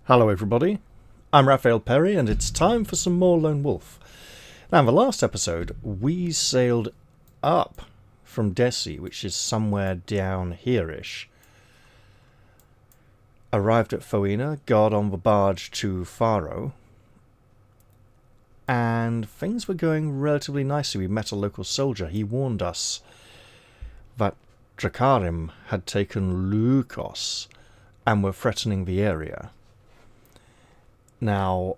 Hello everybody, I'm Raphael Perry and it's time for some more Lone Wolf. Now in the last episode we sailed up from Dessi, which is somewhere down here-ish. Arrived at Foina, got on the barge to Faro, and things were going relatively nicely. We met a local soldier. He warned us that Drakarim had taken Lukos and were threatening the area. Now,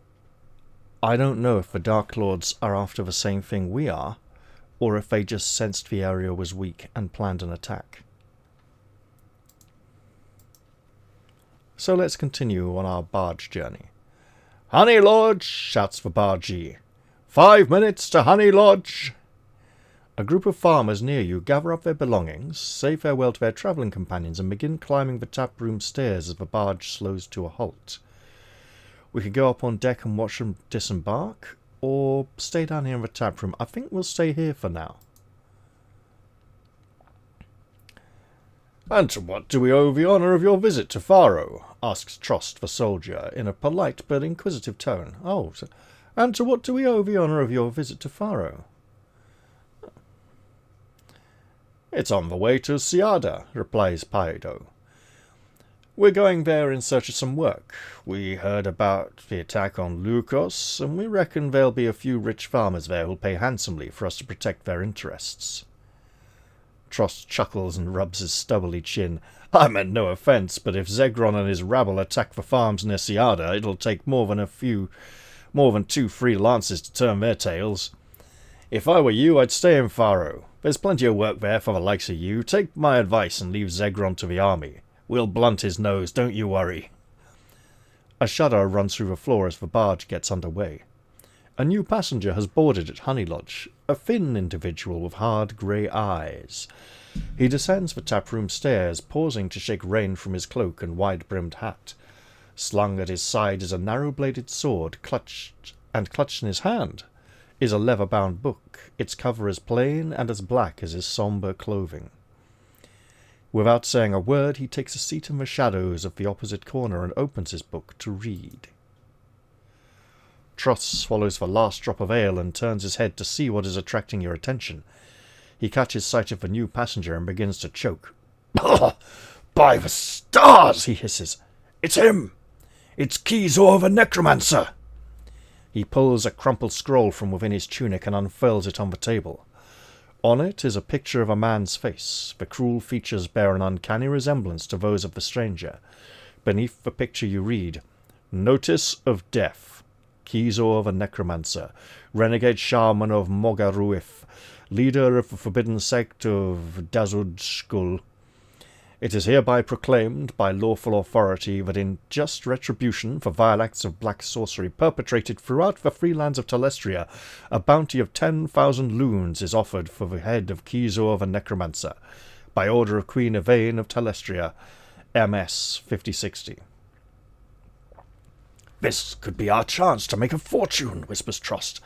I don't know if the Darklords are after the same thing we are, or if they just sensed the area was weak and planned an attack. So let's continue on our barge journey. "Honey Lodge!" shouts the bargee. 5 minutes to Honey Lodge! A group of farmers near you gather up their belongings, say farewell to their travelling companions, and begin climbing the taproom stairs as the barge slows to a halt. We could go up on deck and watch them disembark, or stay down here in the taproom. I think we'll stay here for now. "And to what do we owe the honour of your visit to Faro?" asks Trost the soldier, in a polite but inquisitive tone. And to what do we owe the honour of your visit to Faro?" "It's on the way to Siada," replies Paido. "We're going there in search of some work. We heard about the attack on Lukos, and we reckon there'll be a few rich farmers there who'll pay handsomely for us to protect their interests." Trost chuckles and rubs his stubbly chin. "I meant no offence, but if Zegron and his rabble attack the farms near Siada, it'll take more than 2 free lances to turn their tails. If I were you, I'd stay in Faro. There's plenty of work there for the likes of you. Take my advice and leave Zegron to the army. We'll blunt his nose, don't you worry." A shudder runs through the floor as the barge gets under way. A new passenger has boarded at Honey Lodge, a thin individual with hard grey eyes. He descends the taproom stairs, pausing to shake rain from his cloak and wide-brimmed hat. Slung at his side is a narrow-bladed sword, clutched in his hand is a leather-bound book, its cover as plain and as black as his sombre clothing. Without saying a word, he takes a seat in the shadows of the opposite corner and opens his book to read. Trost swallows the last drop of ale and turns his head to see what is attracting your attention. He catches sight of the new passenger and begins to choke. "By the stars!" he hisses. "It's him! It's Kizor the Necromancer!" He pulls a crumpled scroll from within his tunic and unfurls it on the table. On it is a picture of a man's face. The cruel features bear an uncanny resemblance to those of the stranger. Beneath the picture you read, "Notice of Death. Kizor the Necromancer, renegade shaman of Mogaruif, leader of the forbidden sect of Dazudshkul. It is hereby proclaimed by lawful authority that in just retribution for vile acts of black sorcery perpetrated throughout the free lands of Telestria, a bounty of 10,000 loons is offered for the head of Kizor the Necromancer, by order of Queen Yvain of Telestria, MS 5060. "This could be our chance to make a fortune," whispers Trost.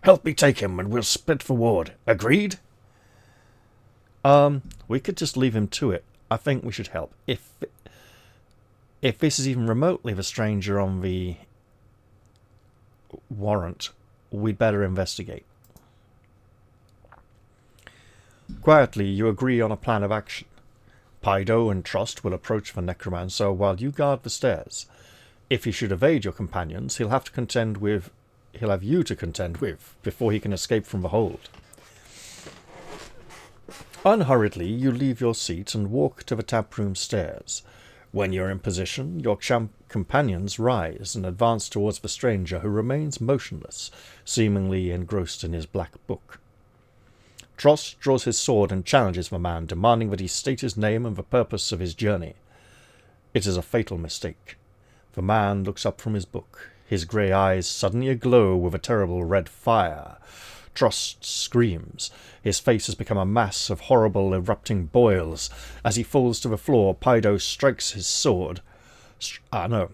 "Help me take him and we'll split the reward. Agreed?" We could just leave him to it. I think we should help. If this is even remotely the stranger on the warrant, we'd better investigate. Quietly, you agree on a plan of action. Paido and Trost will approach the necromancer while you guard the stairs. If he should evade your companions, he'll have you to contend with before he can escape from the hold. Unhurriedly, you leave your seat and walk to the taproom stairs. When you're in position, your companions rise and advance towards the stranger, who remains motionless, seemingly engrossed in his black book. Trost draws his sword and challenges the man, demanding that he state his name and the purpose of his journey. It is a fatal mistake. The man looks up from his book, his grey eyes suddenly aglow with a terrible red fire. Trost screams. His face has become a mass of horrible erupting boils. As he falls to the floor, Paido strikes his sword. Paido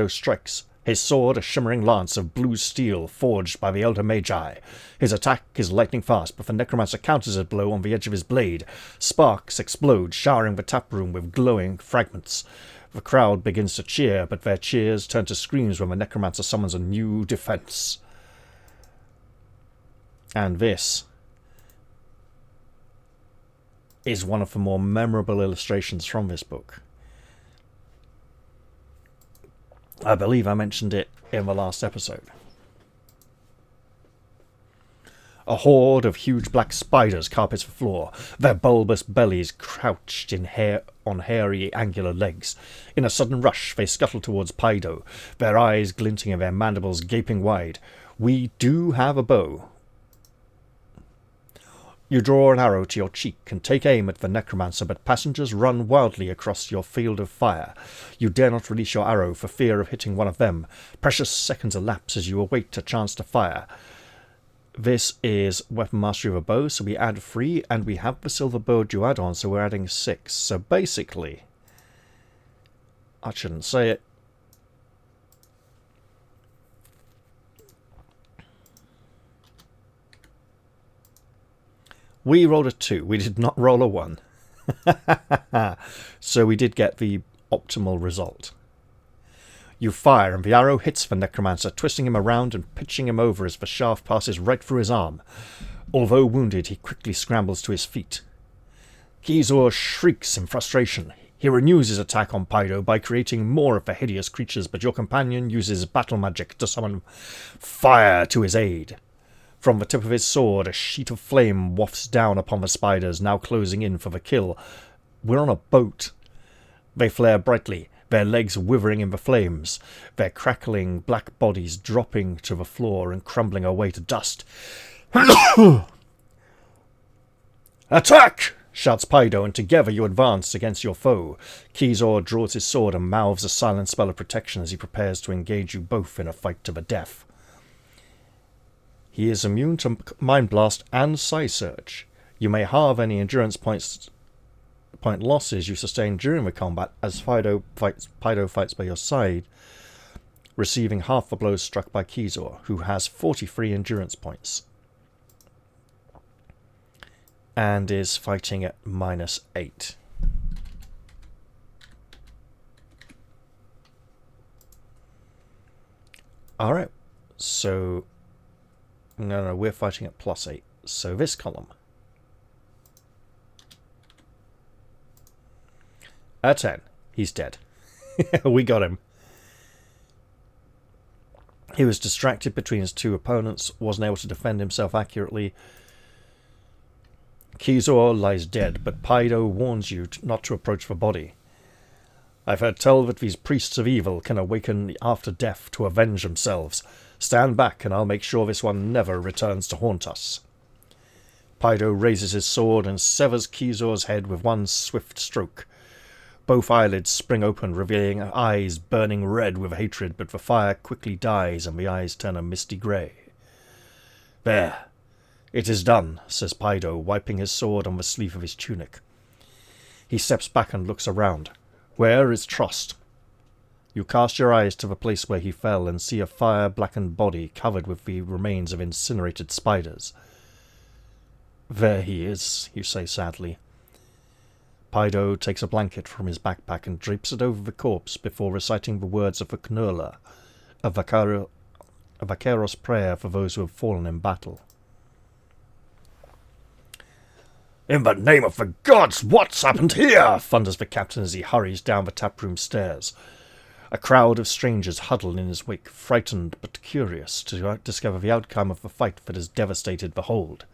strikes. His sword, a shimmering lance of blue steel forged by the Elder Magi. His attack is lightning fast, but the necromancer counters his blow on the edge of his blade. Sparks explode, showering the taproom with glowing fragments. The crowd begins to cheer, but their cheers turn to screams when the necromancer summons a new defense. And this is one of the more memorable illustrations from this book. I believe I mentioned it in the last episode. A horde of huge black spiders carpets the floor, their bulbous bellies crouched on hairy, angular legs. In a sudden rush, they scuttle towards Paido, their eyes glinting and their mandibles gaping wide. We do have a bow. You draw an arrow to your cheek and take aim at the necromancer, but passengers run wildly across your field of fire. You dare not release your arrow for fear of hitting one of them. Precious seconds elapse as you await a chance to fire. This is Weapon Mastery of a Bow, so we add 3, and we have the silver bow to add on, so we're adding 6. So basically, I shouldn't say it. We rolled a 2. We did not roll a 1. So we did get the optimal result. You fire, and the arrow hits the necromancer, twisting him around and pitching him over as the shaft passes right through his arm. Although wounded, he quickly scrambles to his feet. Kizor shrieks in frustration. He renews his attack on Paido by creating more of the hideous creatures, but your companion uses battle magic to summon fire to his aid. From the tip of his sword, a sheet of flame wafts down upon the spiders, now closing in for the kill. We're on a boat. They flare brightly, their legs withering in the flames, their crackling black bodies dropping to the floor and crumbling away to dust. "Attack!" shouts Paido, and together you advance against your foe. Kizor draws his sword and mouths a silent spell of protection as he prepares to engage you both in a fight to the death. He is immune to Mind Blast and Psi Surge. You may halve any endurance point losses you sustain during the combat as Paido fights by your side, receiving half the blows struck by Kizor, who has 43 endurance points and is fighting at -8. Alright, so no, we're fighting at +8. So this column. A 10. He's dead. We got him. He was distracted between his two opponents, wasn't able to defend himself accurately. Kizor lies dead, but Paido warns you not to approach the body. I've heard tell that these priests of evil can awaken after death to avenge themselves. Stand back, and I'll make sure this one never returns to haunt us. Paido raises his sword and severs Kizor's head with one swift stroke. Both eyelids spring open, revealing eyes burning red with hatred, but the fire quickly dies and the eyes turn a misty grey. There. It is done, says Paido, wiping his sword on the sleeve of his tunic. He steps back and looks around. Where is Trust? You cast your eyes to the place where he fell and see a fire-blackened body covered with the remains of incinerated spiders. There he is, you say sadly. Paido takes a blanket from his backpack and drapes it over the corpse before reciting the words of the Knurler, a vaquero's prayer for those who have fallen in battle. In the name of the gods, what's happened here? Thunders the captain as he hurries down the taproom stairs. A crowd of strangers huddle in his wake, frightened but curious to discover the outcome of the fight that has devastated the hold.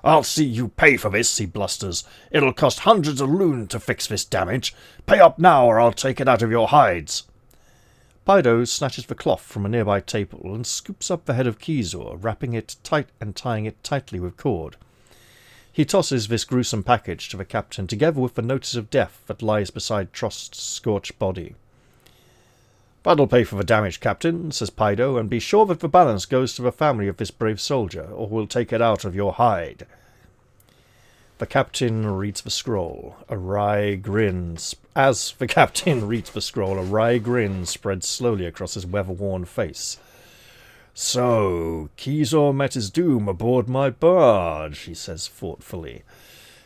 I'll see you pay for this, he blusters. It'll cost hundreds of loon to fix this damage. Pay up now or I'll take it out of your hides. Paido snatches the cloth from a nearby table and scoops up the head of Kizor, wrapping it tight and tying it tightly with cord. He tosses this gruesome package to the captain, together with the notice of death that lies beside Trust's scorched body. That'll pay for the damage, Captain, says Paido, and be sure that the balance goes to the family of this brave soldier, or we'll take it out of your hide. The captain reads the scroll. A wry grin spreads slowly across his weather-worn face. So, Kizor met his doom aboard my barge, he says thoughtfully.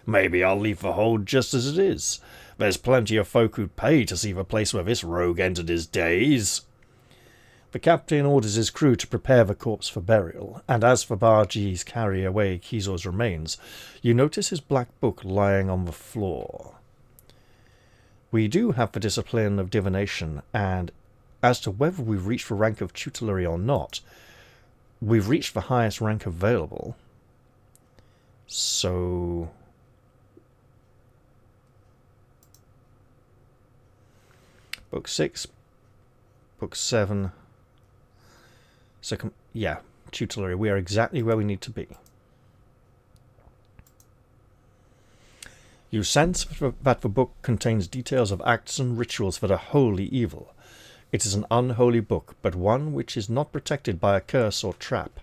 Maybe I'll leave the hold just as it is. There's plenty of folk who'd pay to see the place where this rogue ended his days. The captain orders his crew to prepare the corpse for burial, and as the bargees carry away Kizor's remains, you notice his black book lying on the floor. We do have the discipline of divination, and as to whether we've reached the rank of tutelary or not, we've reached the highest rank available. So... Book 6, Book 7... yeah, tutelary. We are exactly where we need to be. You sense that the book contains details of acts and rituals that are wholly evil. It is an unholy book, but one which is not protected by a curse or trap.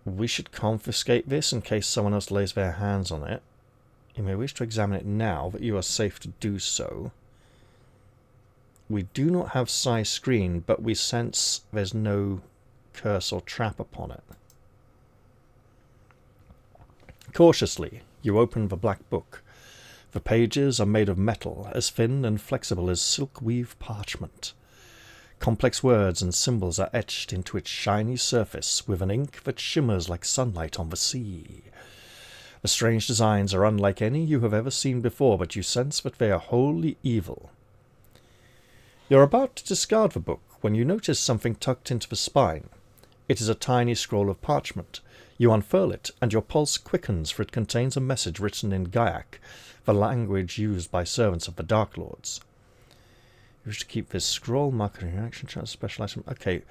We should confiscate this in case someone else lays their hands on it. You may wish to examine it now, but you are safe to do so. We do not have size screen, but we sense there's no curse or trap upon it. Cautiously, you open the black book. The pages are made of metal, as thin and flexible as silk-weave parchment. Complex words and symbols are etched into its shiny surface with an ink that shimmers like sunlight on the sea. The strange designs are unlike any you have ever seen before, but you sense that they are wholly evil. You're about to discard the book when you notice something tucked into the spine. It is a tiny scroll of parchment. You unfurl it, and your pulse quickens, for it contains a message written in Gaiac, the language used by servants of the Darklords. You wish to keep this scroll, mark an action, chance, special item. Okay,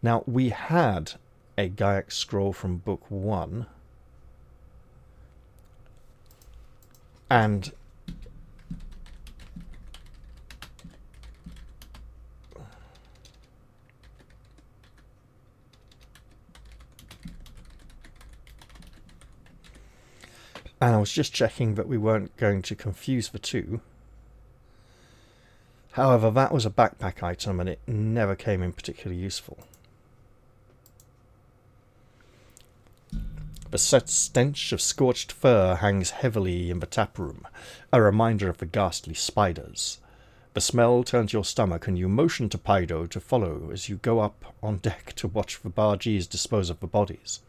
now we had a Gaiac scroll from Book 1, and I was just checking that we weren't going to confuse the two. However, that was a backpack item and it never came in particularly useful. The stench of scorched fur hangs heavily in the tap room, a reminder of the ghastly spiders. The smell turns your stomach and you motion to Paido to follow as you go up on deck to watch the bargees dispose of the bodies.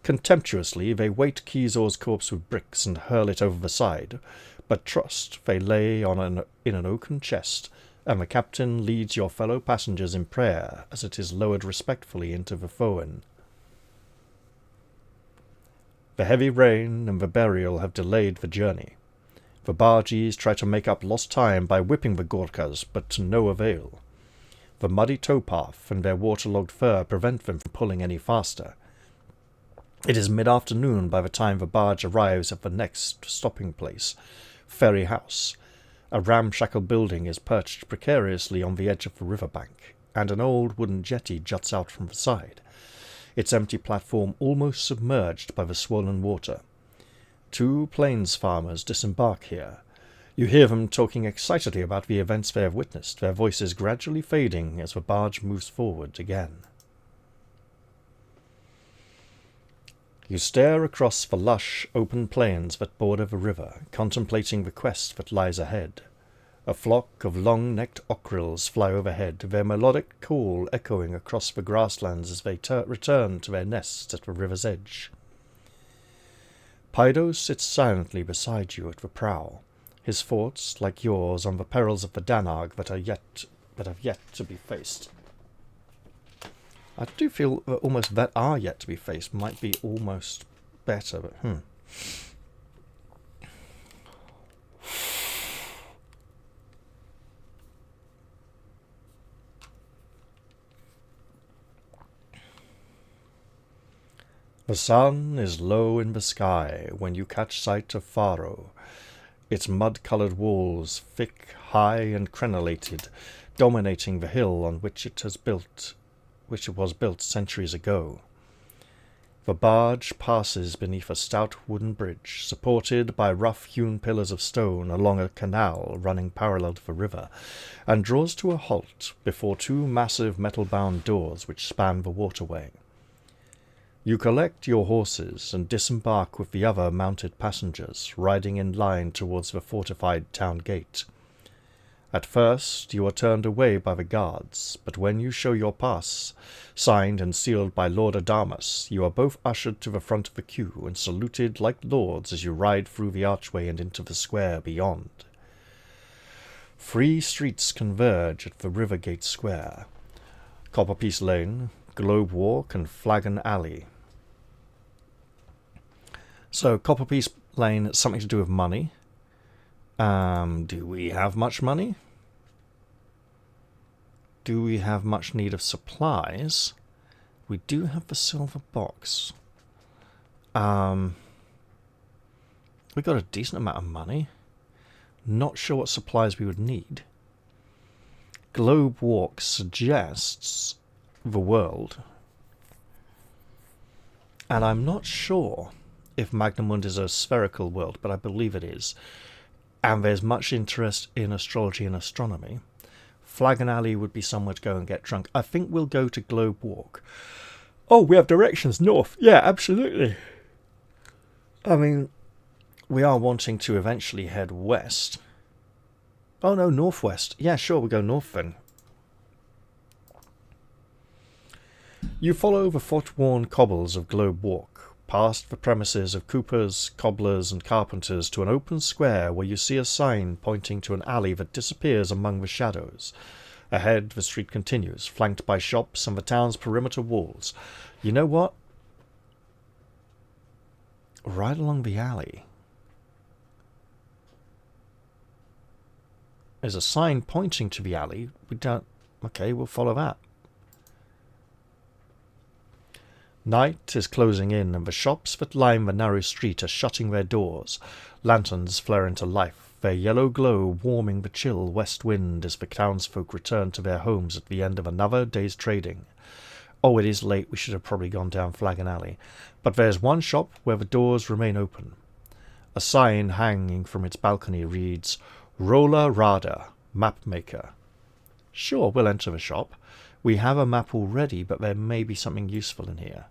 Contemptuously, they weight Kizor's corpse with bricks and hurl it over the side, but trust they lay in an oaken chest, and the captain leads your fellow passengers in prayer as it is lowered respectfully into the Foen. The heavy rain and the burial have delayed the journey. The bargees try to make up lost time by whipping the Gorkas, but to no avail. The muddy towpath and their waterlogged fur prevent them from pulling any faster. It is mid-afternoon by the time the barge arrives at the next stopping place, Ferry House. A ramshackle building is perched precariously on the edge of the riverbank, and an old wooden jetty juts out from the side, its empty platform almost submerged by the swollen water. 2 plains farmers disembark here. You hear them talking excitedly about the events they have witnessed, their voices gradually fading as the barge moves forward again. You stare across the lush, open plains that border the river, contemplating the quest that lies ahead. A flock of long-necked ockrils fly overhead, their melodic call echoing across the grasslands as they return to their nests at the river's edge. Paido sits silently beside you at the prow, his thoughts, like yours, on the perils of the Danarg that have yet to be faced. I do feel that almost that are yet to be faced might be almost better, but The sun is low in the sky when you catch sight of Faro, its mud-coloured walls, thick, high and crenellated, dominating the hill on which it was built centuries ago. The barge passes beneath a stout wooden bridge, supported by rough-hewn pillars of stone along a canal running parallel to the river, and draws to a halt before 2 massive metal-bound doors which span the waterway. You collect your horses and disembark with the other mounted passengers, riding in line towards the fortified town gate. At first, you are turned away by the guards, but when you show your pass, signed and sealed by Lord Adamus, you are both ushered to the front of the queue and saluted like lords as you ride through the archway and into the square beyond. 3 streets converge at the Rivergate Square: Copperpiece Lane, Globe Walk, and Flagon Alley. So, Copperpiece Lane is something to do with money. Do we have much money? Do we have much need of supplies? We do have the silver box. We got a decent amount of money. Not sure what supplies we would need. Globe Walk suggests the world. And I'm not sure if Magnamund is a spherical world, but I believe it is. And there's much interest in astrology and astronomy. Flagon Alley would be somewhere to go and get drunk. I think we'll go to Globe Walk. Oh, we have directions north. Yeah, absolutely. I mean, we are wanting to eventually head west. Oh no, northwest. Yeah, sure, we'll go north then. You follow the foot-worn cobbles of Globe Walk, past the premises of coopers, cobblers, and carpenters to an open square where you see a sign pointing to an alley that disappears among the shadows. Ahead, the street continues, flanked by shops and the town's perimeter walls. You know what? Right along the alley there's a sign pointing to the alley. We don't... Okay, we'll follow that. Night is closing in, and the shops that line the narrow street are shutting their doors. Lanterns flare into life, their yellow glow warming the chill west wind as the townsfolk return to their homes at the end of another day's trading. Oh, it is late. We should have probably gone down Flagon Alley. But there's one shop where the doors remain open. A sign hanging from its balcony reads, Rolla Rada, Mapmaker. Sure, we'll enter the shop. We have a map already, but there may be something useful in here.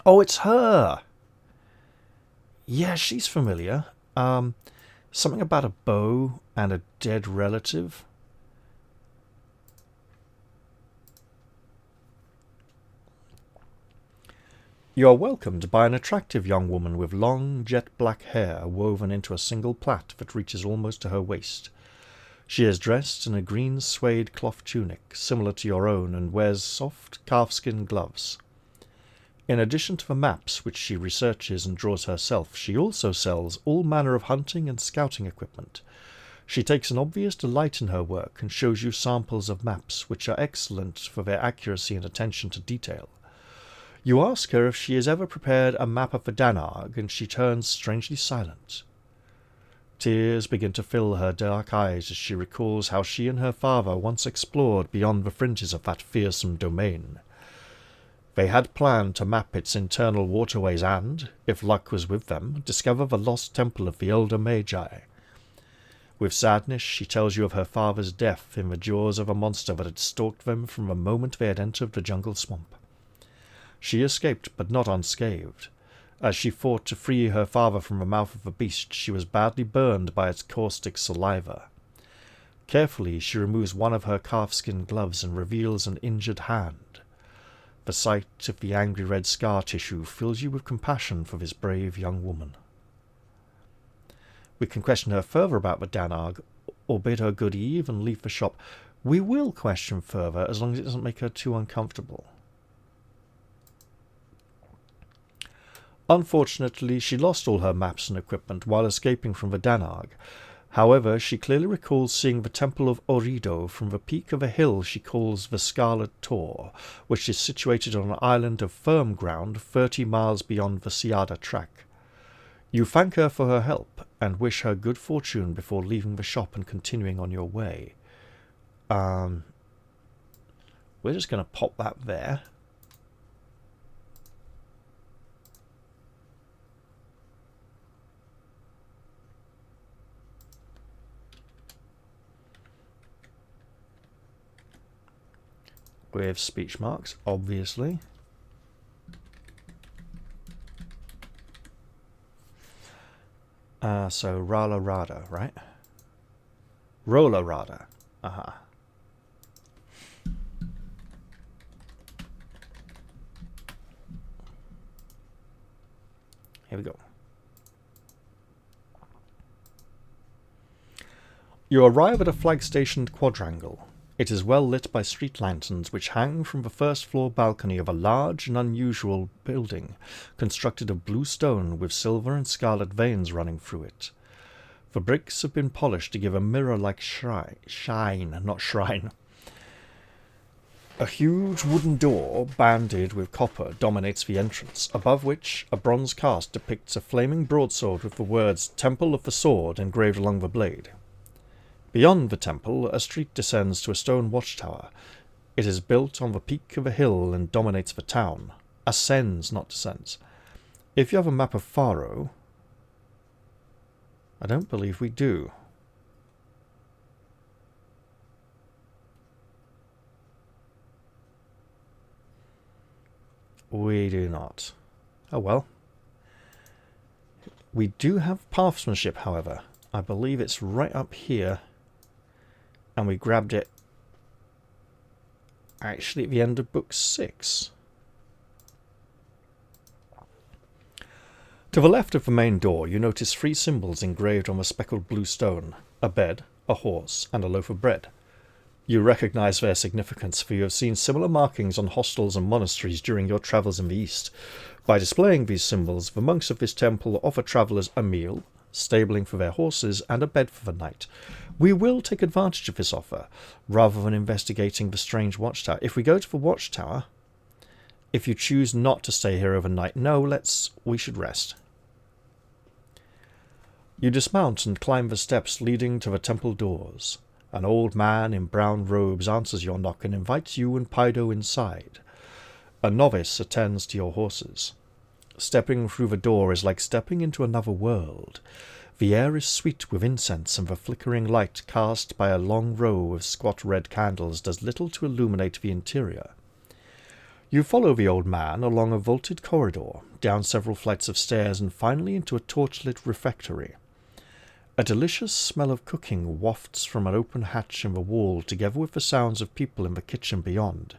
Oh, it's her! Yeah, she's familiar. Something about a bow and a dead relative. You are welcomed by an attractive young woman with long, jet-black hair woven into a single plait that reaches almost to her waist. She is dressed in a green suede cloth tunic, similar to your own, and wears soft calfskin gloves. In addition to the maps, which she researches and draws herself, she also sells all manner of hunting and scouting equipment. She takes an obvious delight in her work and shows you samples of maps, which are excellent for their accuracy and attention to detail. You ask her if she has ever prepared a map of the Danarg, and she turns strangely silent. Tears begin to fill her dark eyes as she recalls how she and her father once explored beyond the fringes of that fearsome domain. They had planned to map its internal waterways and, if luck was with them, discover the lost temple of the Elder Magi. With sadness, she tells you of her father's death in the jaws of a monster that had stalked them from the moment they had entered the jungle swamp. She escaped, but not unscathed. As she fought to free her father from the mouth of the beast, she was badly burned by its caustic saliva. Carefully, she removes one of her calfskin gloves and reveals an injured hand. The sight of the angry red scar tissue fills you with compassion for this brave young woman. We can question her further about the Danarg, or bid her good eve and leave the shop. We will question further, as long as it doesn't make her too uncomfortable. Unfortunately, she lost all her maps and equipment while escaping from the Danarg. However, she clearly recalls seeing the Temple of Ohrido from the peak of a hill she calls the Scarlet Tor, which is situated on an island of firm ground 30 miles beyond the Ciada track. You thank her for her help and wish her good fortune before leaving the shop and continuing on your way. We're just going to pop that there. With speech marks, obviously. So Rala Rada, right? Rola Rada. Aha. Here we go. You arrive at a flag-stationed quadrangle. It is well lit by street lanterns which hang from the first-floor balcony of a large and unusual building, constructed of blue stone with silver and scarlet veins running through it. The bricks have been polished to give a mirror-like shine, not shrine. A huge wooden door, banded with copper, dominates the entrance, above which a bronze cast depicts a flaming broadsword with the words Temple of the Sword engraved along the blade. Beyond the temple, a street descends to a stone watchtower. It is built on the peak of a hill and dominates the town. Ascends, not descends. If you have a map of Faro... I don't believe we do. We do not. Oh well. We do have pathsmanship, however. I believe it's right up here. And we grabbed it actually at the end of book 6. To the left of the main door, you notice 3 symbols engraved on the speckled blue stone: a bed, a horse, and a loaf of bread. You recognize their significance, for you have seen similar markings on hostels and monasteries during your travels in the East. By displaying these symbols, the monks of this temple offer travellers a meal, stabling for their horses, and a bed for the night. We will take advantage of this offer, rather than investigating the strange watchtower. If we go to the watchtower, if you choose not to stay here overnight, we should rest. You dismount and climb the steps leading to the temple doors. An old man in brown robes answers your knock and invites you and Paido inside. A novice attends to your horses. Stepping through the door is like stepping into another world. The air is sweet with incense, and the flickering light cast by a long row of squat red candles does little to illuminate the interior. You follow the old man along a vaulted corridor, down several flights of stairs, and finally into a torchlit refectory. A delicious smell of cooking wafts from an open hatch in the wall, together with the sounds of people in the kitchen beyond.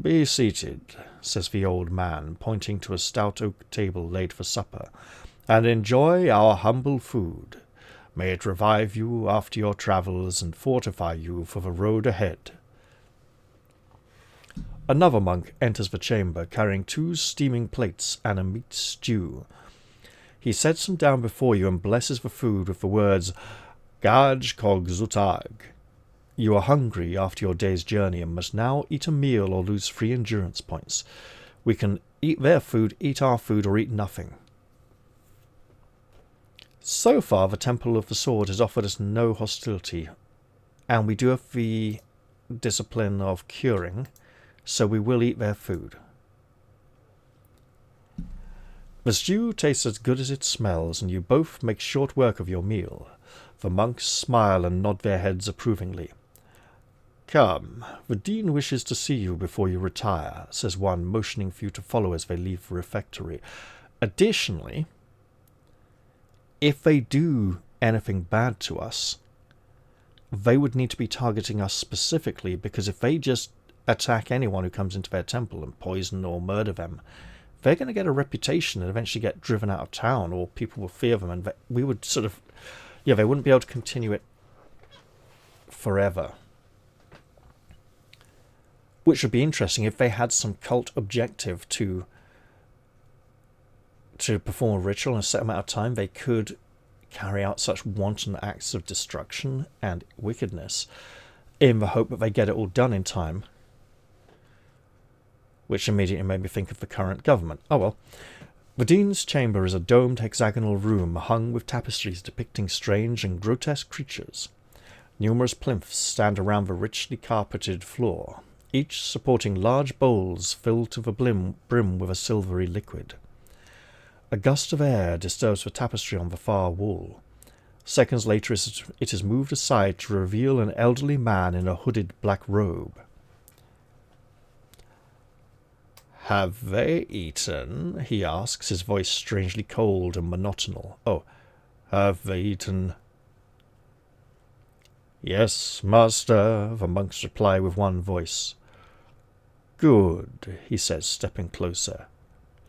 "Be seated," says the old man, pointing to a stout oak table laid for supper, "and enjoy our humble food. May it revive you after your travels and fortify you for the road ahead." Another monk enters the chamber, carrying 2 steaming plates and a meat stew. He sets them down before you and blesses the food with the words, "Gaj kog zutag." You are hungry after your day's journey and must now eat a meal or lose 3 endurance points. We can eat their food, eat our food, or eat nothing. So far, the Temple of the Sword has offered us no hostility, and we do have the discipline of curing, so we will eat their food. The stew tastes as good as it smells, and you both make short work of your meal. The monks smile and nod their heads approvingly. "Come, the dean wishes to see you before you retire," says one, motioning for you to follow as they leave the refectory. Additionally, if they do anything bad to us, they would need to be targeting us specifically, because if they just attack anyone who comes into their temple and poison or murder them, they're going to get a reputation and eventually get driven out of town, or people will fear them, and we would sort of... Yeah, they wouldn't be able to continue it forever. Which would be interesting if they had some cult objective to perform a ritual in a set amount of time. They could carry out such wanton acts of destruction and wickedness in the hope that they get it all done in time. Which immediately made me think of the current government. Oh well. The Dean's chamber is a domed hexagonal room hung with tapestries depicting strange and grotesque creatures. Numerous plinths stand around the richly carpeted floor, each supporting large bowls filled to the brim with a silvery liquid. A gust of air disturbs the tapestry on the far wall. Seconds later it is moved aside to reveal an elderly man in a hooded black robe. "Have they eaten?" he asks, his voice strangely cold and monotonal. "Oh, Have they eaten? Yes, master, the monks reply with one voice. Good, he says, stepping closer.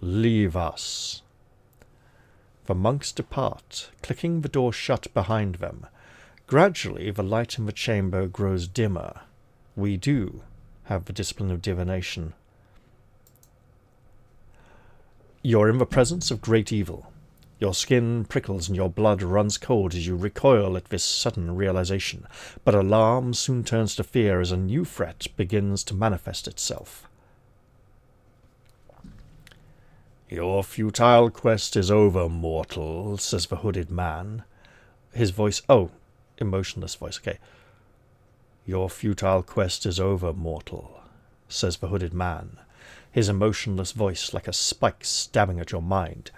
Leave us. The monks depart, clicking the door shut behind them. Gradually, the light in the chamber grows dimmer. We do have the discipline of divination. You're in the presence of great evil. Your skin prickles and your blood runs cold as you recoil at this sudden realization, but alarm soon turns to fear as a new threat begins to manifest itself. Your futile quest is over, mortal, says the hooded man. His voice... oh, emotionless voice, okay. Your futile quest is over, mortal, says the hooded man, his emotionless voice like a spike stabbing at your mind.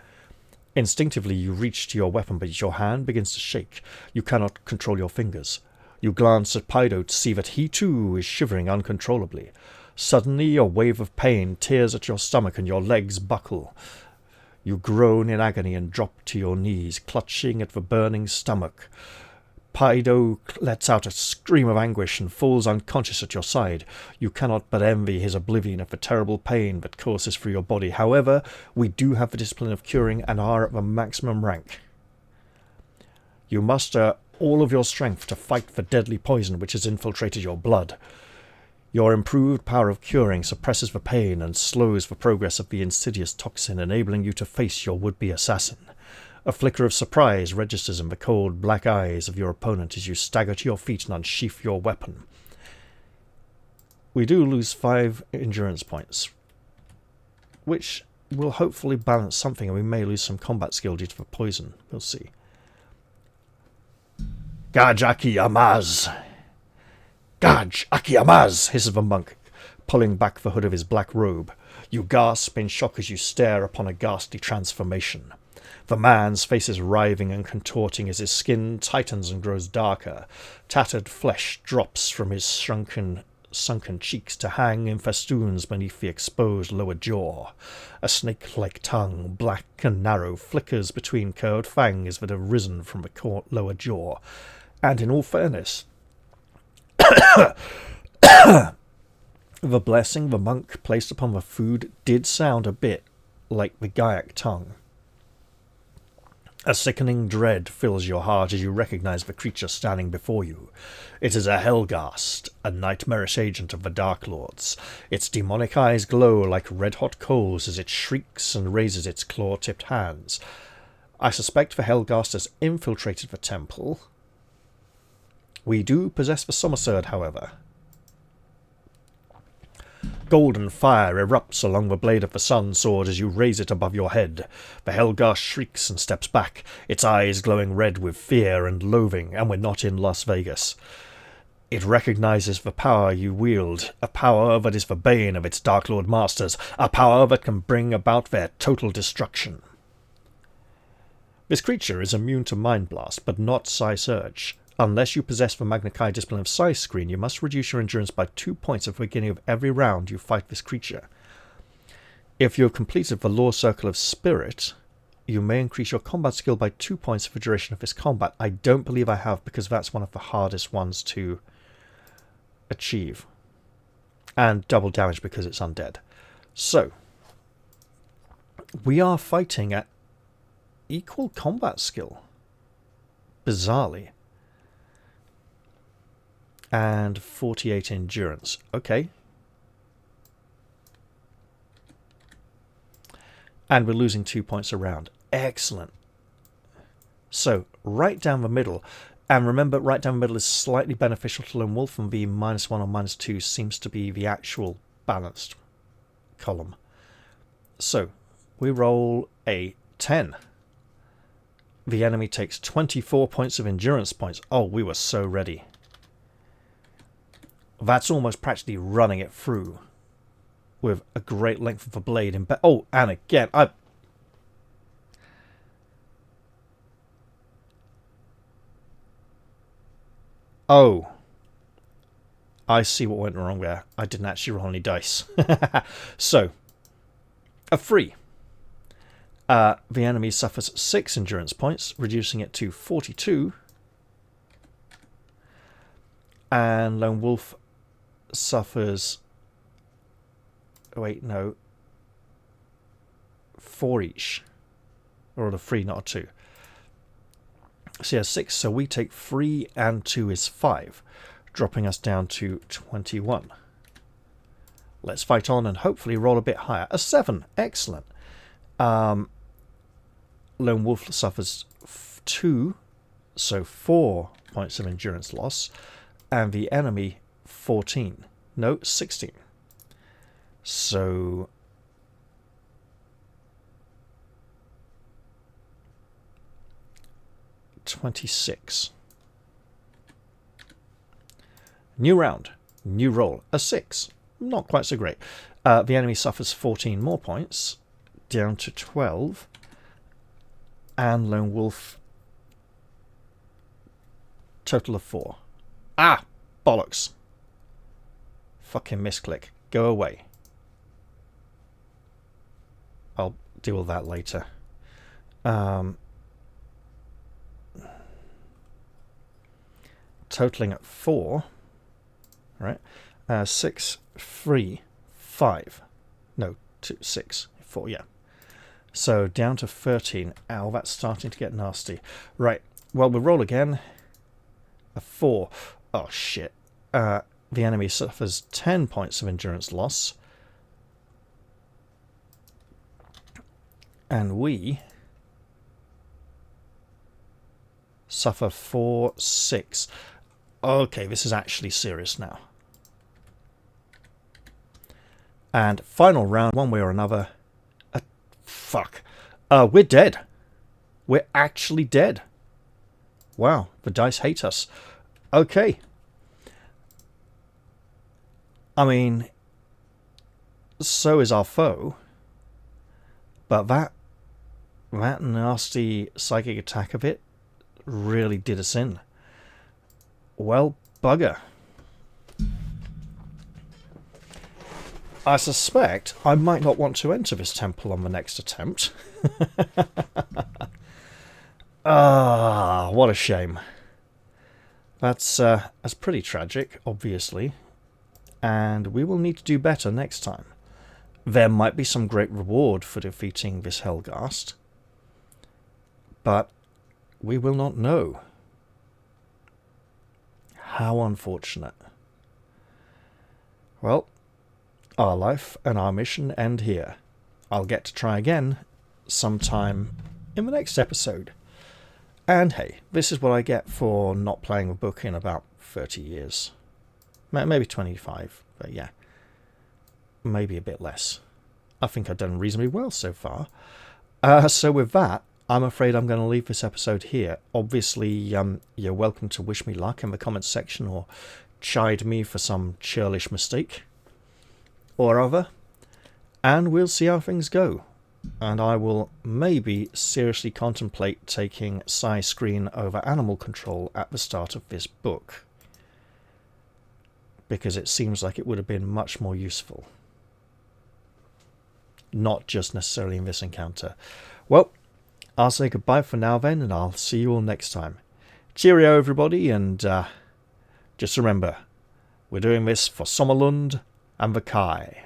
Instinctively you reach to your weapon, but your hand begins to shake. You cannot control your fingers. You glance at Paido to see that he too is shivering uncontrollably. Suddenly a wave of pain tears at your stomach and your legs buckle. You groan in agony and drop to your knees, clutching at the burning stomach. Paido lets out a scream of anguish and falls unconscious at your side. You cannot but envy his oblivion of the terrible pain that courses through your body. However, we do have the discipline of curing and are at the maximum rank. You muster all of your strength to fight the deadly poison which has infiltrated your blood. Your improved power of curing suppresses the pain and slows the progress of the insidious toxin, enabling you to face your would-be assassin. A flicker of surprise registers in the cold black eyes of your opponent as you stagger to your feet and unsheath your weapon. We do lose 5 endurance points, which will hopefully balance something, and we may lose some combat skill due to the poison. We'll see. Gaj Akiyamaz! Gaj Akiyamaz! Hisses the monk, pulling back the hood of his black robe. You gasp in shock as you stare upon a ghastly transformation. The man's face is writhing and contorting as his skin tightens and grows darker. Tattered flesh drops from his sunken cheeks to hang in festoons beneath the exposed lower jaw. A snake-like tongue, black and narrow, flickers between curved fangs that have risen from the lower jaw. And in all fairness, the blessing the monk placed upon the food did sound a bit like the Gaiac tongue. A sickening dread fills your heart as you recognize the creature standing before you. It is a Helghast, a nightmarish agent of the Darklords. Its demonic eyes glow like red-hot coals as it shrieks and raises its claw-tipped hands. I suspect the Helghast has infiltrated the temple. We do possess the Somerset, however. Golden fire erupts along the blade of the sun sword as you raise it above your head. The Helghast shrieks and steps back, its eyes glowing red with fear and loathing, and we're not in Las Vegas. It recognizes the power you wield, a power that is the bane of its Darklord masters, a power that can bring about their total destruction. This creature is immune to Mind Blast, but not Psi Surge. Unless you possess the Magnakai discipline of Psi Screen, you must reduce your endurance by 2 points at the beginning of every round you fight this creature. If you have completed the Law Circle of Spirit, you may increase your combat skill by 2 points for the duration of this combat. I don't believe I have, because that's one of the hardest ones to achieve. And double damage because it's undead. So, we are fighting at equal combat skill. Bizarrely. And 48 endurance. Okay. And we're losing 2 points a round. Excellent. So, right down the middle. And remember, right down the middle is slightly beneficial to Lone Wolf, and being -1 or -2 seems to be the actual balanced column. So, we roll a 10. The enemy takes 24 points of endurance points. Oh, we were so ready. That's almost practically running it through with a great length of a blade in oh, and again, oh, I see what went wrong there. I didn't actually roll any dice. So, a 3. The enemy suffers 6 endurance points, reducing it to 42. And Lone Wolf suffers... Wait, no. 4 each. Or the 3, not a 2. So yeah, 6. So we take 3 and 2 is 5. Dropping us down to 21. Let's fight on and hopefully roll a bit higher. A 7. Excellent. Lone Wolf suffers 2. So 4 points of endurance loss. And the enemy 14. No, 16. So... $26. New round. New roll. A 6. Not quite so great. The enemy suffers 14 more points. Down to 12. And Lone Wolf... Total of 4. Ah! Bollocks. Fucking misclick. Go away. I'll deal with that later. Totaling at 4. Right? 6, 3, 5. No, 2, 6, 4, yeah. So down to 13. Ow, that's starting to get nasty. Right. Well, we'll roll again. A 4. Oh, shit. The enemy suffers 10 points of endurance loss. And we suffer 4, 6. Okay, this is actually serious now. And final round, one way or another. Fuck. We're dead. We're actually dead. Wow, the dice hate us. Okay. I mean, so is our foe. But that nasty psychic attack of it really did us in. Well, bugger. I suspect I might not want to enter this temple on the next attempt. Ah, what a shame. That's pretty tragic, obviously. And we will need to do better next time. There might be some great reward for defeating this Helghast. But we will not know. How unfortunate. Well, our life and our mission end here. I'll get to try again sometime in the next episode. And hey, this is what I get for not playing a book in about 30 years. Maybe 25, but yeah. Maybe a bit less. I think I've done reasonably well so far. So with that, I'm afraid I'm going to leave this episode here. Obviously, you're welcome to wish me luck in the comments section or chide me for some churlish mistake or other. And we'll see how things go. And I will maybe seriously contemplate taking screen over animal control at the start of this book. Because it seems like it would have been much more useful. Not just necessarily in this encounter. Well, I'll say goodbye for now then, and I'll see you all next time. Cheerio everybody, and just remember, we're doing this for Sommerlund and the Kai.